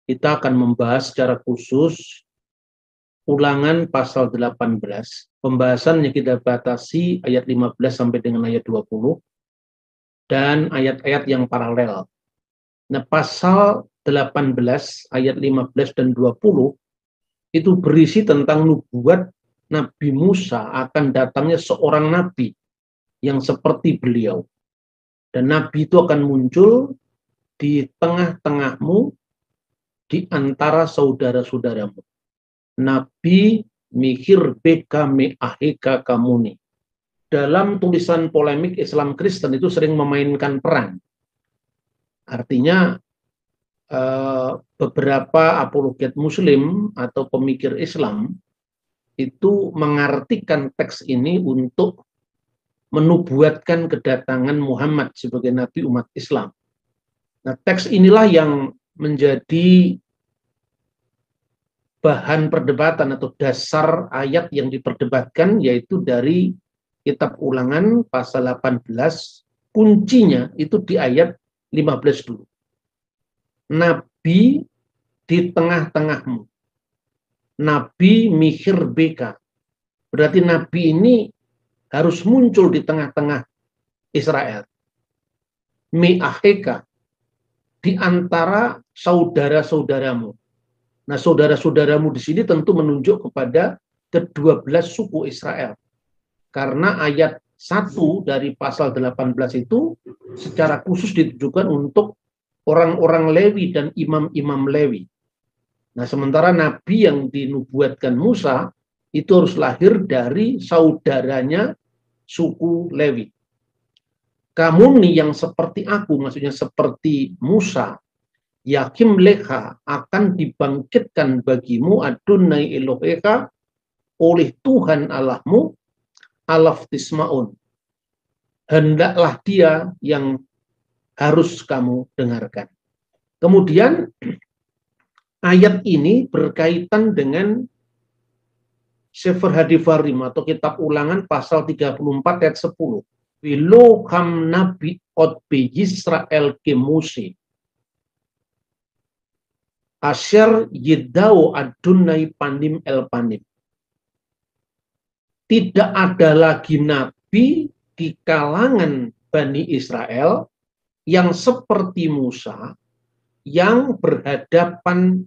kita akan membahas secara khusus Ulangan pasal 18. Pembahasannya kita batasi ayat 15 sampai dengan ayat 20 dan ayat-ayat yang paralel. Nah, pasal 18 ayat 15 dan 20 itu berisi tentang nubuat Nabi Musa akan datangnya seorang nabi yang seperti beliau. Dan nabi itu akan muncul di tengah-tengahmu, di antara saudara-saudaramu. Nabi mikir beka me aheka kamuni. Dalam tulisan polemik Islam Kristen itu sering memainkan peran. Artinya beberapa apologet Muslim atau pemikir Islam itu mengartikan teks ini untuk menubuatkan kedatangan Muhammad sebagai Nabi umat Islam. Nah, teks inilah yang menjadi bahan perdebatan atau dasar ayat yang diperdebatkan, yaitu dari kitab Ulangan pasal 18, kuncinya itu di ayat 15 dulu. Nabi di tengah-tengahmu. Nabi mikir beka. Berarti Nabi ini harus muncul di tengah-tengah Israel. Me'aheka, di antara saudara-saudaramu. Nah, saudara-saudaramu di sini tentu menunjuk kepada ke-12 suku Israel. Karena ayat 1 dari pasal 18 itu secara khusus ditujukan untuk orang-orang Lewi dan imam-imam Lewi. Nah, sementara nabi yang dinubuatkan Musa itu harus lahir dari saudaranya suku Lewi. Kamu nih yang seperti aku, maksudnya seperti Musa, yakim leha akan dibangkitkan bagimu Adonai Eloheka oleh Tuhan Allahmu alaftismaun. Hendaklah dia yang harus kamu dengarkan. Kemudian ayat ini berkaitan dengan Sefer Hadivarim atau kitab Ulangan pasal 34 ayat 10. Bilo kam nabi od be Yisrael ke Mose. Asher yidau Adonai panim el panim. Tidak ada lagi nabi di kalangan Bani Israel yang seperti Musa, yang berhadapan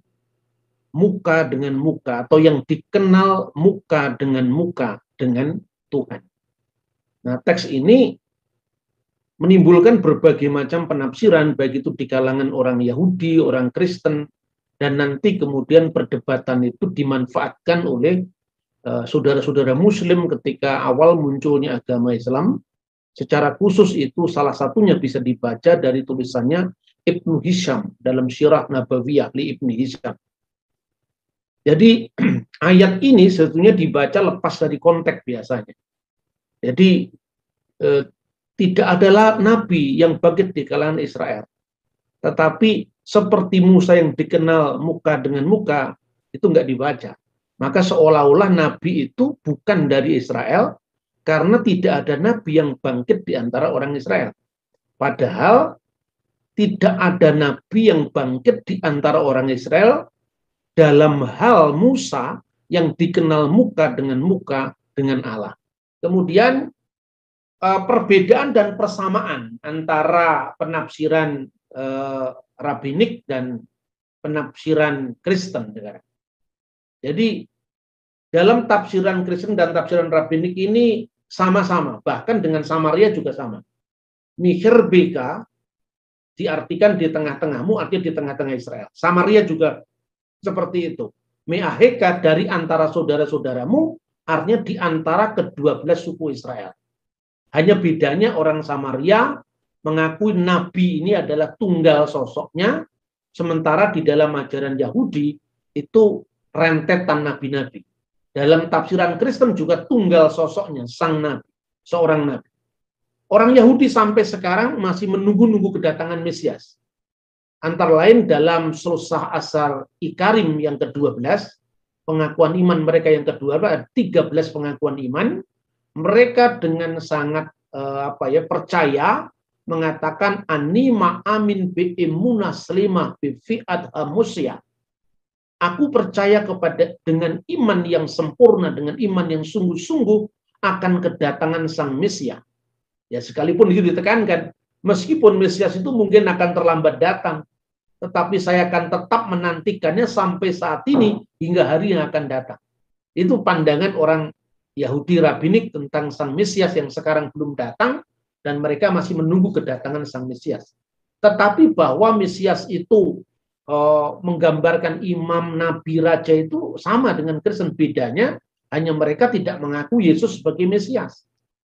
muka dengan muka, atau yang dikenal muka dengan Tuhan. Nah, teks ini menimbulkan berbagai macam penafsiran, baik itu di kalangan orang Yahudi, orang Kristen, dan nanti kemudian perdebatan itu dimanfaatkan oleh saudara-saudara Muslim ketika awal munculnya agama Islam. Secara khusus itu salah satunya bisa dibaca dari tulisannya Ibnu Hisham dalam Sirah Nabawiyah li Ibnu Hisham. Jadi ayat ini sebetulnya dibaca lepas dari konteks biasanya. Jadi tidak adalah nabi yang bangkit di kalangan Israel. Tetapi seperti Musa yang dikenal muka dengan muka, itu nggak dibaca. Maka seolah-olah nabi itu bukan dari Israel, karena tidak ada nabi yang bangkit di antara orang Israel. Padahal tidak ada nabi yang bangkit di antara orang Israel dalam hal Musa yang dikenal muka dengan Allah. Kemudian perbedaan dan persamaan antara penafsiran rabbinik dan penafsiran Kristen. Jadi dalam tafsiran Kristen dan tafsiran rabbinik ini sama-sama, bahkan dengan Samaria juga sama. Mikir beka diartikan di tengah-tengahmu, artinya di tengah-tengah Israel. Samaria juga seperti itu. Me'aheka dari antara saudara-saudaramu, artinya di antara ke-12 suku Israel. Hanya bedanya orang Samaria mengakui nabi ini adalah tunggal sosoknya, sementara di dalam ajaran Yahudi itu rentetan nabi-nabi. Dalam tafsiran Kristen juga tunggal sosoknya, sang nabi, seorang nabi. Orang Yahudi sampai sekarang masih menunggu-nunggu kedatangan Mesias. Antara lain dalam Sulsah Asar Ikarim yang ke-12, pengakuan iman mereka yang kedua, 13 pengakuan iman, mereka dengan sangat percaya mengatakan anima amin bi imuna slimah bi fi'at hamusya Aku percaya dengan iman yang sempurna, dengan iman yang sungguh-sungguh akan kedatangan Sang Mesias. Ya, sekalipun itu ditekankan, meskipun Mesias itu mungkin akan terlambat datang, tetapi saya akan tetap menantikannya sampai saat ini hingga hari yang akan datang. Itu pandangan orang Yahudi Rabbinik tentang Sang Mesias yang sekarang belum datang, dan mereka masih menunggu kedatangan Sang Mesias. Tetapi bahwa Mesias itu menggambarkan imam, nabi, raja itu sama dengan Kristen. Bedanya hanya mereka tidak mengaku Yesus sebagai Mesias.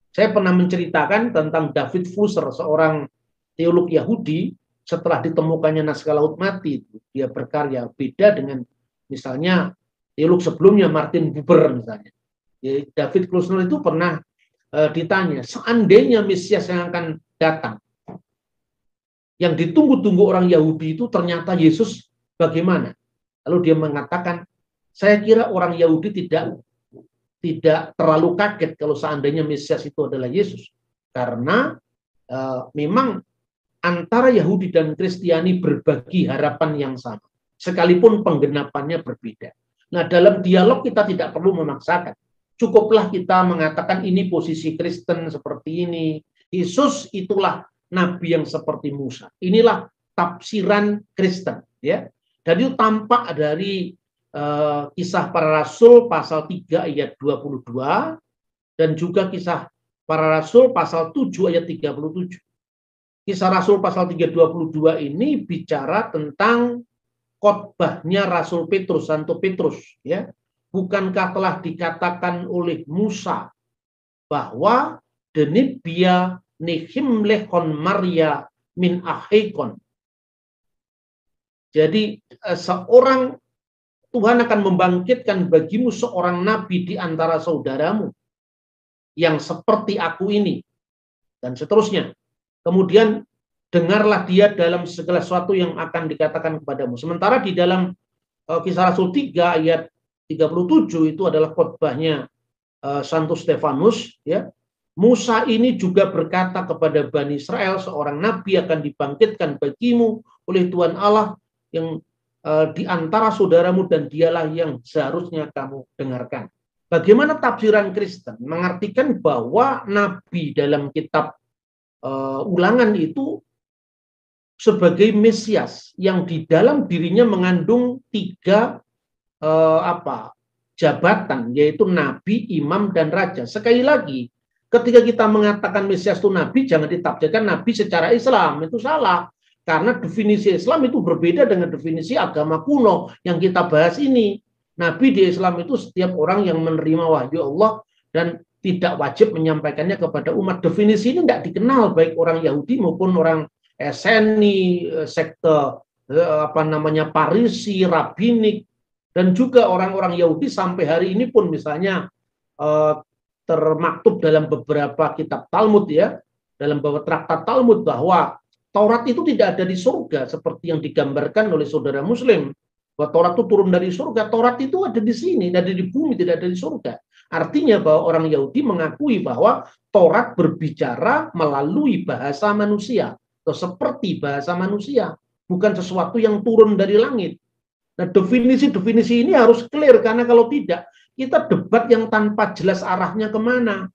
Saya pernah menceritakan tentang David Flusser, seorang teolog Yahudi. Setelah ditemukannya naskah Laut Mati, dia berkarya. Beda dengan misalnya teolog sebelumnya, Martin Buber misalnya. David Flusser itu pernah ditanya, seandainya Mesias yang akan datang, yang ditunggu-tunggu orang Yahudi itu ternyata Yesus, bagaimana? Lalu dia mengatakan, saya kira orang Yahudi tidak terlalu kaget kalau seandainya Mesias itu adalah Yesus. Karena memang antara Yahudi dan Kristiani berbagi harapan yang sama, sekalipun penggenapannya berbeda. Nah, dalam dialog kita tidak perlu memaksakan. Cukuplah kita mengatakan ini posisi Kristen seperti ini. Yesus itulah nabi yang seperti Musa. Inilah tafsiran Kristen, ya. Dan itu tampak dari Kisah Para Rasul pasal 3 ayat 22 dan juga Kisah Para Rasul pasal 7 ayat 37. Kisah Rasul pasal 3:22 ini bicara tentang khotbahnya Rasul Petrus, Santo Petrus, ya. Bukankah telah dikatakan oleh Musa bahwa denibia nehim lehon Maria min ahikon. Jadi seorang Tuhan akan membangkitkan bagimu seorang nabi di antara saudaramu yang seperti aku ini, dan seterusnya. Kemudian dengarlah dia dalam segala sesuatu yang akan dikatakan kepadamu. Sementara di dalam Kisah Rasul 3 ayat 37 itu adalah khotbahnya Santo Stefanus, ya. Musa ini juga berkata kepada Bani Israel, seorang nabi akan dibangkitkan bagimu oleh Tuhan Allah yang di antara saudaramu, dan dialah yang seharusnya kamu dengarkan. Bagaimana tafsiran Kristen mengartikan bahwa nabi dalam kitab Ulangan itu sebagai Mesias yang di dalam dirinya mengandung 3 jabatan, yaitu nabi, imam, dan raja. Sekali lagi, ketika kita mengatakan Mesias itu nabi, jangan ditafsirkan nabi secara Islam, itu salah. Karena definisi Islam itu berbeda dengan definisi agama kuno yang kita bahas ini. Nabi di Islam itu setiap orang yang menerima wahyu Allah dan tidak wajib menyampaikannya kepada umat. Definisi ini tidak dikenal baik orang Yahudi maupun orang Esseni, sekte Parisi, Rabbinik, dan juga orang-orang Yahudi sampai hari ini pun misalnya termaktub dalam beberapa kitab Talmud, ya, dalam beberapa traktat Talmud, bahwa Taurat itu tidak ada di surga seperti yang digambarkan oleh saudara Muslim. Bahwa Taurat itu turun dari surga. Taurat itu ada di sini, ada di bumi, tidak ada di surga. Artinya bahwa orang Yahudi mengakui bahwa Taurat berbicara melalui bahasa manusia, atau seperti bahasa manusia, bukan sesuatu yang turun dari langit. Nah, definisi-definisi ini harus clear, karena kalau tidak, kita debat yang tanpa jelas arahnya kemana.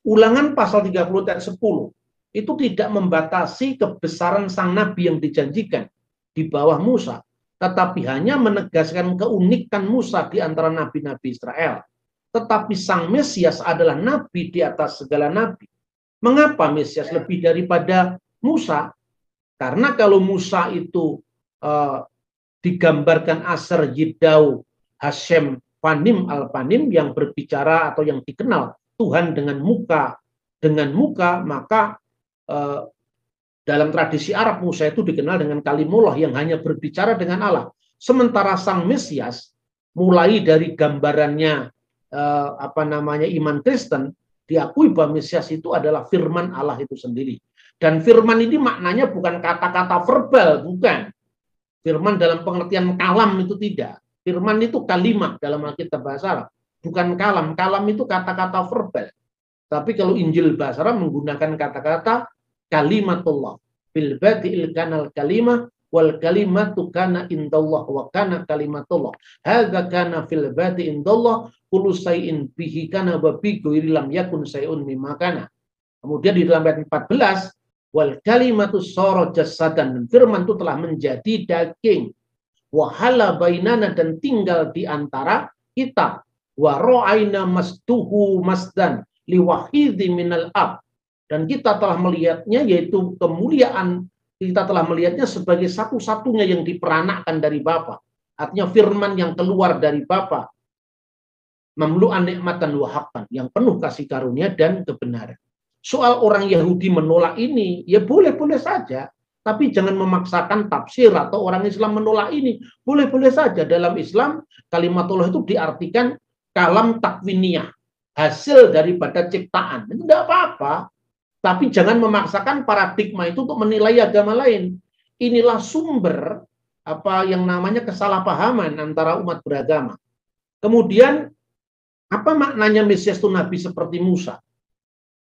Ulangan pasal 30 ayat 10 itu tidak membatasi kebesaran sang nabi yang dijanjikan di bawah Musa, tetapi hanya menegaskan keunikan Musa di antara nabi-nabi Israel. Tetapi sang Mesias adalah nabi di atas segala nabi. Mengapa Mesias lebih daripada Musa? Karena kalau Musa itu digambarkan Aser Yidau Hashem Panim Al-Panim, yang berbicara atau yang dikenal Tuhan dengan muka, maka dalam tradisi Arab Musa itu dikenal dengan kalimullah yang hanya berbicara dengan Allah. Sementara sang Mesias mulai dari gambarannya iman Kristen, diakui bahwa Mesias itu adalah firman Allah itu sendiri. Dan firman ini maknanya bukan kata-kata verbal, bukan. Firman dalam pengertian kalam itu tidak. Firman itu kalimat dalam Alkitab bahasa Arab, bukan kalam. Kalam itu kata-kata verbal. Tapi kalau Injil bahasa Arab menggunakan kata-kata kalimatullah. Bil badi'il kanal kalimah wal kalimatu kana indallah wa kana kalimatullah hadza kana fil badi indallah kullu syai'in bihi kana wa bi ghairi lam yakun syai'un mimma kana. Kemudian di dalam ayat 14, wal kalimatu sara jasadan, firman itu telah menjadi daging, wahala bainana, dan tinggal di antara kita, wa ra'aina masduhu masdan liwahidhi minal ab, dan kita telah melihatnya, yaitu kemuliaan, kita telah melihatnya sebagai satu-satunya yang diperanakkan dari Bapa. Artinya firman yang keluar dari Bapa, mamlu'an nikmatan wa haqqan, yang penuh kasih karunia dan kebenaran. Soal orang Yahudi menolak ini, ya boleh-boleh saja, tapi jangan memaksakan tafsir, atau orang Islam menolak ini, boleh-boleh saja. Dalam Islam, kalimatullah itu diartikan kalam takwiniyah, hasil daripada ciptaan. Itu tidak apa-apa, tapi jangan memaksakan paradigma itu untuk menilai agama lain. Inilah sumber apa yang namanya kesalahpahaman antara umat beragama. Kemudian, apa maknanya Mesias itu nabi seperti Musa?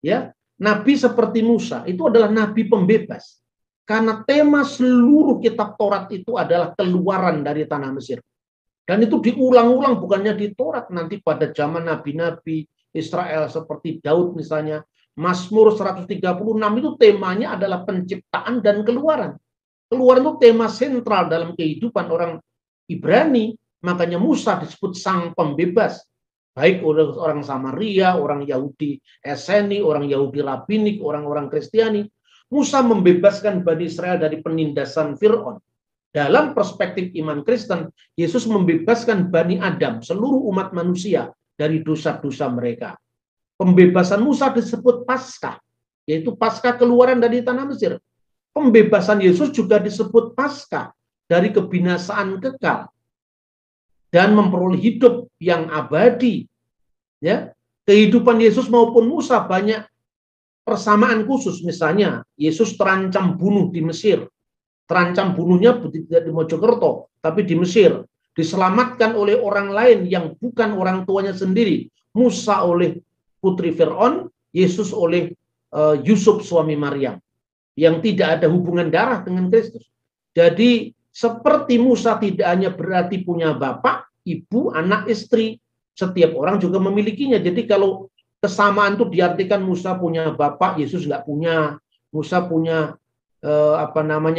Ya, nabi seperti Musa itu adalah nabi pembebas. Karena tema seluruh kitab Taurat itu adalah keluaran dari tanah Mesir. Dan itu diulang-ulang, bukannya di Taurat, nanti pada zaman nabi-nabi Israel seperti Daud misalnya, Mazmur 136 itu temanya adalah penciptaan dan keluaran. Keluaran itu tema sentral dalam kehidupan orang Ibrani, makanya Musa disebut sang pembebas. Baik orang Samaria, orang Yahudi Eseni, orang Yahudi Rabinik, orang-orang Kristiani. Musa membebaskan Bani Israel dari penindasan Fir'aun. Dalam perspektif iman Kristen, Yesus membebaskan Bani Adam, seluruh umat manusia, dari dosa-dosa mereka. Pembebasan Musa disebut Paskah, yaitu Paskah keluaran dari tanah Mesir. Pembebasan Yesus juga disebut Paskah dari kebinasaan kekal dan memperoleh hidup yang abadi. Ya, kehidupan Yesus maupun Musa banyak persamaan khusus. Misalnya, Yesus terancam bunuh di Mesir. Terancam bunuhnya tidak di Mojokerto, tapi di Mesir. Diselamatkan oleh orang lain yang bukan orang tuanya sendiri. Musa oleh putri Fir'aun, Yesus oleh Yusuf suami Maryam, yang tidak ada hubungan darah dengan Kristus. Jadi seperti Musa tidak hanya berarti punya bapak, ibu, anak, istri. Setiap orang juga memilikinya. Jadi kalau kesamaan itu diartikan Musa punya bapak, Yesus nggak punya. Musa punya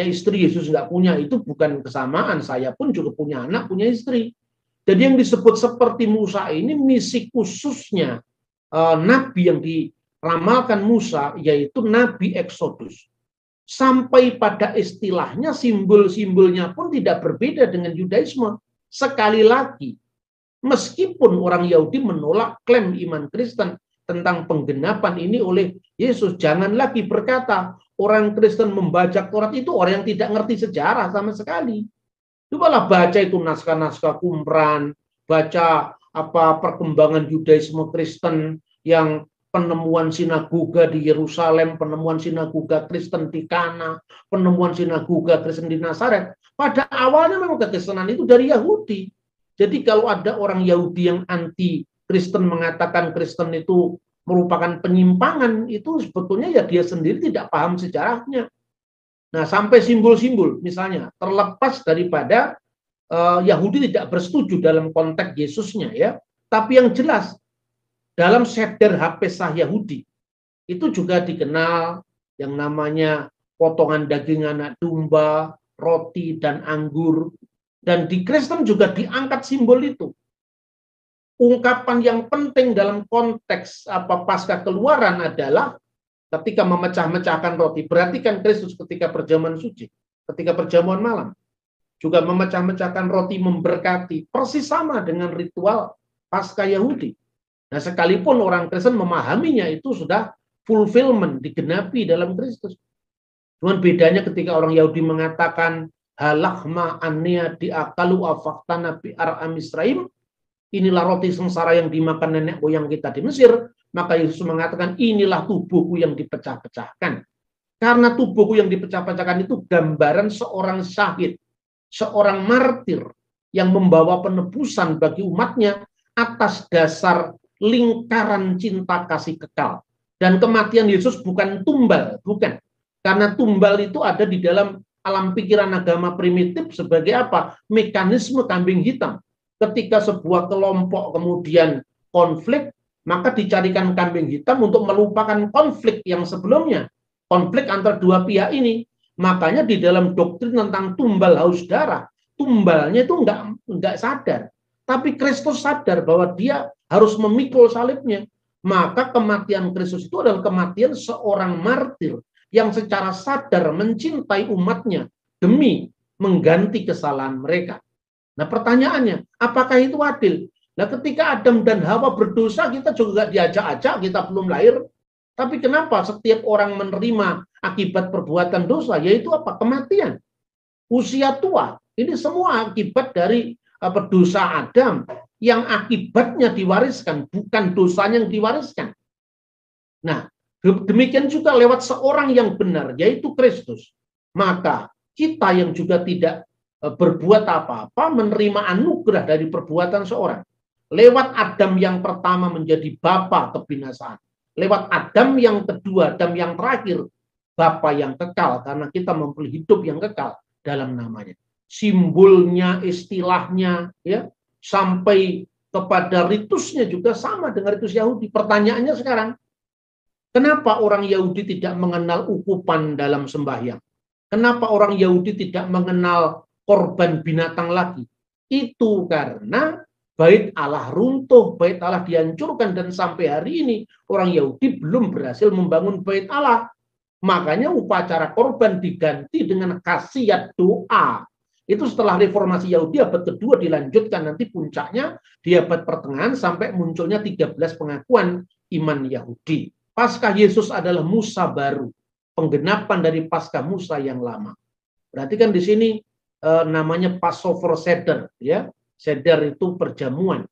istri, Yesus nggak punya. Itu bukan kesamaan. Saya pun juga punya anak, punya istri. Jadi yang disebut seperti Musa ini misi khususnya nabi yang diramalkan Musa, yaitu Nabi Eksodus. Sampai pada istilahnya, simbol-simbolnya pun tidak berbeda dengan Yudaisme. Sekali lagi, meskipun orang Yahudi menolak klaim iman Kristen tentang penggenapan ini oleh Yesus, jangan lagi berkata orang Kristen membaca Taurat itu orang yang tidak ngerti sejarah sama sekali. Cobalah baca itu naskah-naskah Qumran, baca perkembangan Yudaisme Kristen, yang penemuan sinagoga di Yerusalem, penemuan sinagoga Kristen di Kana, penemuan sinagoga Kristen di Nazaret. Pada awalnya memang kekristenan itu dari Yahudi. Jadi kalau ada orang Yahudi yang anti Kristen mengatakan Kristen itu merupakan penyimpangan, itu sebetulnya ya dia sendiri tidak paham sejarahnya. Nah, sampai simbol-simbol misalnya, terlepas daripada Yahudi tidak bersetuju dalam konteks Yesusnya ya, tapi yang jelas dalam seder Hapesah Yahudi itu juga dikenal yang namanya potongan daging anak domba, roti dan anggur. Dan di Kristen juga diangkat simbol itu. Ungkapan yang penting dalam konteks Paskah keluaran adalah ketika memecah-mecahkan roti. Perhatikan Kristus ketika perjamuan suci, ketika perjamuan malam, juga memecah-mecahkan roti memberkati, persis sama dengan ritual Paskah Yahudi. Nah, sekalipun orang Kristen memahaminya itu sudah fulfillment, digenapi dalam Kristus. Cuman bedanya ketika orang Yahudi mengatakan halakma annia diakalu afaktana bi aram Misraim, inilah roti sengsara yang dimakan nenek moyang kita di Mesir, maka Yesus mengatakan inilah tubuhku yang dipecah-pecahkan. Karena tubuhku yang dipecah-pecahkan itu gambaran seorang syahid, seorang martir yang membawa penebusan bagi umatnya atas dasar lingkaran cinta kasih kekal. Dan kematian Yesus bukan tumbal, bukan. Karena tumbal itu ada di dalam alam pikiran agama primitif sebagai apa? Mekanisme kambing hitam. Ketika sebuah kelompok kemudian konflik, maka dicarikan kambing hitam untuk melupakan konflik yang sebelumnya. Konflik antara dua pihak ini. Makanya di dalam doktrin tentang tumbal haus darah, tumbalnya itu enggak sadar. Tapi Kristus sadar bahwa dia harus memikul salibnya. Maka kematian Kristus itu adalah kematian seorang martir yang secara sadar mencintai umatnya demi mengganti kesalahan mereka. Nah pertanyaannya, apakah itu adil? Nah ketika Adam dan Hawa berdosa, kita juga diajak-ajak, kita belum lahir. Tapi kenapa setiap orang menerima akibat perbuatan dosa, yaitu apa? Kematian, usia tua. Ini semua akibat dari dosa Adam yang akibatnya diwariskan, bukan dosanya yang diwariskan. Nah, demikian juga lewat seorang yang benar, yaitu Kristus. Maka kita yang juga tidak berbuat apa-apa, menerima anugerah dari perbuatan seorang. Lewat Adam yang pertama menjadi bapa kebinasaan. Lewat Adam yang kedua, Adam yang terakhir, bapa yang kekal, karena kita memiliki hidup yang kekal dalam namanya. Simbolnya, istilahnya, ya, sampai kepada ritusnya juga sama dengan ritus Yahudi. Pertanyaannya sekarang, kenapa orang Yahudi tidak mengenal ukupan dalam sembahyang? Kenapa orang Yahudi tidak mengenal korban binatang lagi? Itu karena bait Allah runtuh, bait Allah dihancurkan, dan sampai hari ini orang Yahudi belum berhasil membangun bait Allah. Makanya upacara korban diganti dengan khasiat doa. Itu setelah reformasi Yahudi abad kedua dilanjutkan, nanti puncaknya di abad pertengahan sampai munculnya 13 pengakuan iman Yahudi. Paskah Yesus adalah Musa baru, penggenapan dari Paskah Musa yang lama. Berarti kan di sini namanya Passover Seder, ya. Seder itu perjamuan.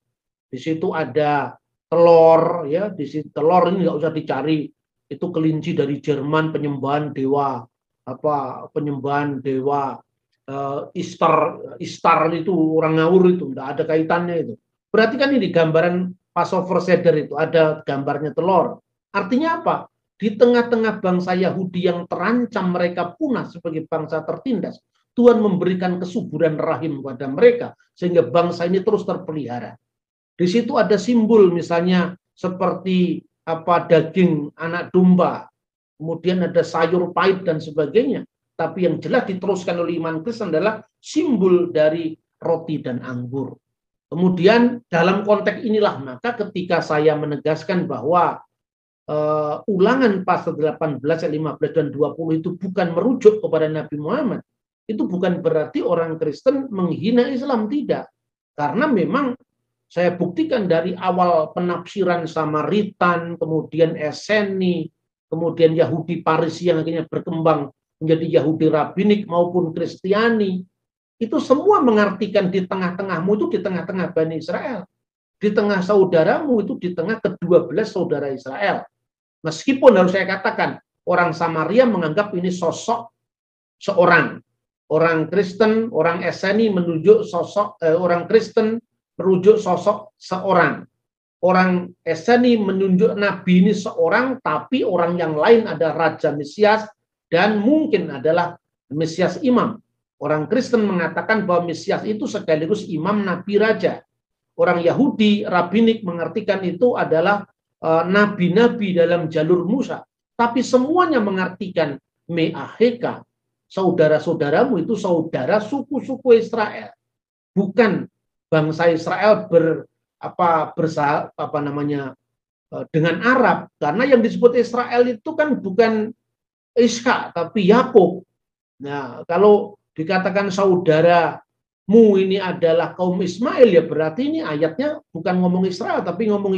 Di situ ada telur, ya. Di situ telur ini nggak usah dicari, itu kelinci dari Jerman, penyembahan dewa penyembahan dewa Istar itu orang ngawur, itu nggak ada kaitannya itu. Berarti kan ini gambaran Passover Seder, itu ada gambarnya telur. Artinya apa? Di tengah-tengah bangsa Yahudi yang terancam mereka punah sebagai bangsa tertindas, Tuhan memberikan kesuburan rahim kepada mereka sehingga bangsa ini terus terpelihara. Di situ ada simbol misalnya seperti daging anak domba, kemudian ada sayur pahit dan sebagainya. Tapi yang jelas diteruskan oleh iman Kristen adalah simbol dari roti dan anggur. Kemudian dalam konteks inilah maka ketika saya menegaskan bahwa Ulangan pasal 18, 15 dan 20 itu bukan merujuk kepada Nabi Muhammad, itu bukan berarti orang Kristen menghina Islam, tidak. Karena memang saya buktikan dari awal penafsiran Samaritan, kemudian Esseni, kemudian Yahudi Parisi yang akhirnya berkembang menjadi Yahudi Rabbinik maupun Kristiani, itu semua mengartikan di tengah-tengahmu itu di tengah-tengah Bani Israel. Di tengah saudaramu itu di tengah ke-12 saudara Israel. Meskipun harus saya katakan, orang Samaria menganggap ini sosok seorang. Orang Kristen, orang Esseni menunjuk sosok, orang Kristen merujuk sosok seorang. Orang Esseni menunjuk Nabi ini seorang, tapi orang yang lain ada Raja Mesias, dan mungkin adalah Mesias imam. Orang Kristen mengatakan bahwa Mesias itu sekaligus imam, nabi, raja. Orang Yahudi Rabbinik mengartikan itu adalah nabi-nabi dalam jalur Musa. Tapi semuanya mengartikan me'aheka, saudara-saudaramu itu saudara suku-suku Israel. Bukan bangsa Israel dengan Arab. Karena yang disebut Israel itu kan bukan Ishak, tapi Yakub. Nah, kalau dikatakan saudaramu ini adalah kaum Ismail, ya berarti ini ayatnya bukan ngomong Israel, tapi ngomong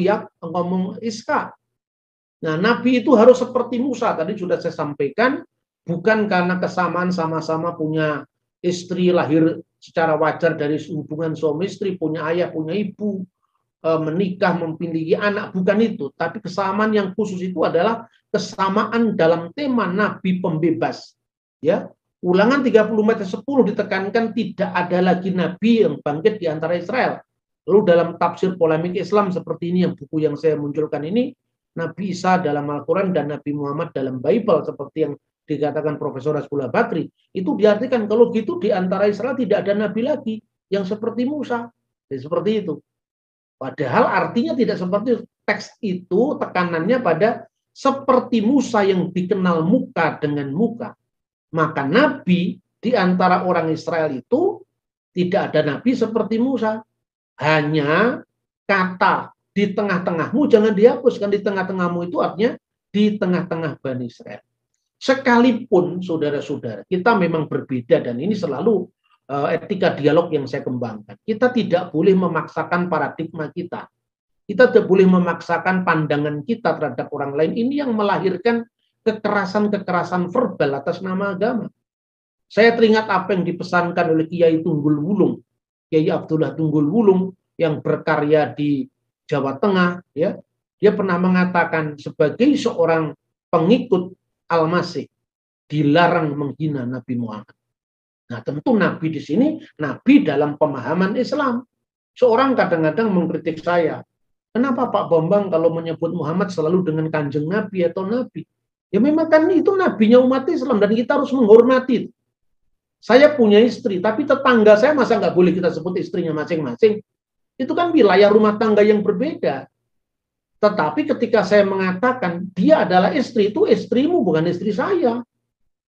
Ishak. Nah, Nabi itu harus seperti Musa, tadi sudah saya sampaikan, bukan karena kesamaan sama-sama punya istri, lahir secara wajar dari hubungan suami istri, punya ayah, punya ibu, menikah, memiliki anak, bukan itu. Tapi kesamaan yang khusus itu adalah kesamaan dalam tema Nabi Pembebas. Ya, Ulangan 30:10 ditekankan tidak ada lagi Nabi yang bangkit di antara Israel. Lalu dalam tafsir polemik Islam seperti ini, yang buku yang saya munculkan ini, Nabi Isa dalam Al-Quran dan Nabi Muhammad dalam Bible, seperti yang dikatakan Profesor Hasbullah Bakri, itu diartikan kalau gitu di antara Israel tidak ada nabi lagi yang seperti Musa. Jadi seperti itu. Padahal artinya tidak seperti itu. Teks itu tekanannya pada seperti Musa yang dikenal muka dengan muka. Maka nabi di antara orang Israel itu tidak ada nabi seperti Musa. Hanya kata di tengah-tengahmu jangan dihapuskan. Di tengah-tengahmu itu artinya di tengah-tengah Bani Israel. Sekalipun saudara-saudara kita memang berbeda, dan ini selalu etika dialog yang saya kembangkan. Kita tidak boleh memaksakan paradigma kita. Kita tidak boleh memaksakan pandangan kita terhadap orang lain. Ini yang melahirkan kekerasan-kekerasan verbal atas nama agama. Saya teringat apa yang dipesankan oleh Kiai Tunggul Wulung, Kiai Abdullah Tunggul Wulung yang berkarya di Jawa Tengah, ya. Dia pernah mengatakan sebagai seorang pengikut Al-Masih dilarang menghina Nabi Muhammad. Nah, tentu Nabi di sini Nabi dalam pemahaman Islam. Seorang kadang-kadang mengkritik saya, kenapa Pak Bambang kalau menyebut Muhammad selalu dengan kanjeng Nabi atau Nabi? Ya memang kan itu nabinya umat Islam dan kita harus menghormati. Saya punya istri, tapi tetangga saya masa nggak boleh kita sebut istrinya masing-masing? Itu kan wilayah rumah tangga yang berbeda. Tetapi ketika saya mengatakan dia adalah istri, itu istrimu bukan istri saya.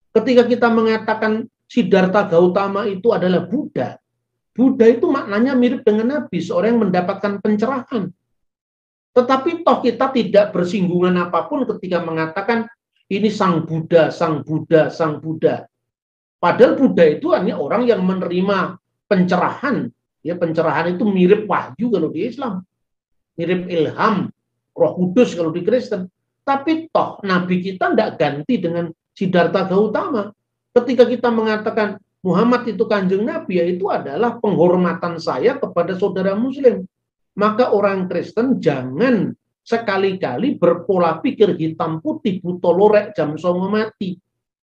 Ketika kita mengatakan Siddhartha Gautama itu adalah Buddha, Buddha itu maknanya mirip dengan Nabi, seorang yang mendapatkan pencerahan. Tetapi toh kita tidak bersinggungan apapun ketika mengatakan ini sang Buddha, sang Buddha, sang Buddha. Padahal Buddha itu hanya orang yang menerima pencerahan. Ya, pencerahan itu mirip wahyu kalau di Islam, mirip ilham, Roh Kudus kalau di Kristen. Tapi toh Nabi kita tidak ganti dengan Siddhartha Gautama. Ketika kita mengatakan Muhammad itu kanjeng Nabi, ya itu adalah penghormatan saya kepada saudara Muslim. Maka orang Kristen jangan sekali-kali berpola pikir hitam putih, buta lorek, jam songo mati.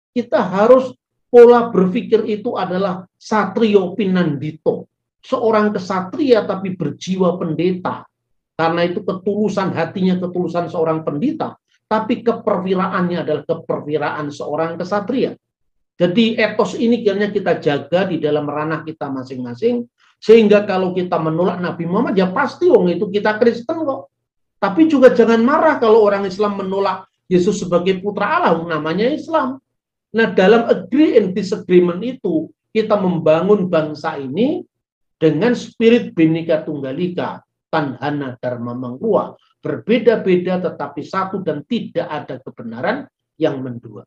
Kita harus pola berpikir itu adalah satrio pinandito. Seorang kesatria tapi berjiwa pendeta. Karena itu ketulusan hatinya, ketulusan seorang pendeta. Tapi keperwiraannya adalah keperwiraan seorang kesatria. Jadi etos ini kiranya kita jaga di dalam ranah kita masing-masing. Sehingga kalau kita menolak Nabi Muhammad, ya pasti itu kita Kristen kok. Tapi juga jangan marah kalau orang Islam menolak Yesus sebagai putra Allah, namanya Islam. Nah, dalam agree and disagreement itu, kita membangun bangsa ini dengan spirit Bhinneka Tunggal Ika, Tanhana Dharma Mangruwa. Berbeda-beda tetapi satu dan tidak ada kebenaran yang mendua.